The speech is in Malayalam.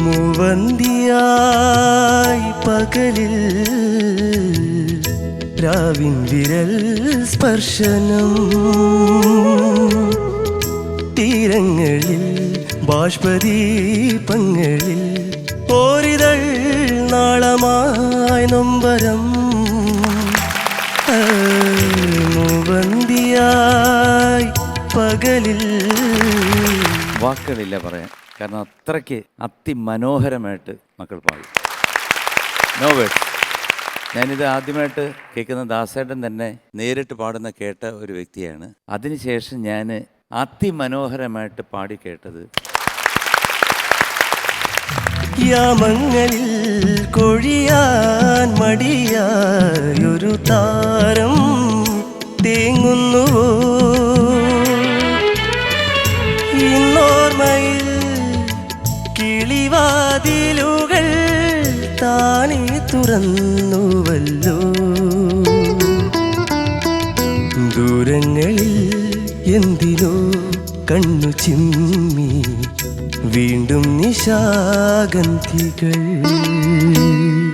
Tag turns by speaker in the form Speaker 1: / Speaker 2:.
Speaker 1: മൂവന്തിയായി പകലിൽ രാവിൻ വിരൽ സ്പർശനം തീരങ്ങളിൽ ബാഷ്പദീപങ്ങളിൽ ഓരിതൾ നാളമായി നൊമ്പരം മൂവന്തിയായി പകലിൽ.
Speaker 2: വാക്കുകളില്ല പറയാൻ, കാരണം അത്രയ്ക്ക് അതിമനോഹരമായിട്ട് മക്കൾ പാടി. No words. ഞാനിത് ആദ്യമായിട്ട് കേൾക്കുന്ന ദാസേട്ടൻ തന്നെ നേരിട്ട് പാടുന്ന കേട്ട ഒരു വ്യക്തിയാണ്. അതിനുശേഷം ഞാൻ അതിമനോഹരമായിട്ട് പാടി കേട്ടത്
Speaker 1: യാമങ്ങളിൽ കൊഴിയാൻ മടിയായൊരു താരം തേങ്ങുന്നുവോ ഇന്നോർമ്മയിൽ കിളിവാതിലുകൾ താനേ തുറന്നുവല്ലോ. ദൂരങ്ങളിൽ എന്തിനോ കണ്ണു ചിമ്മി വീണ്ടും നിശാഗന്ധികൾ.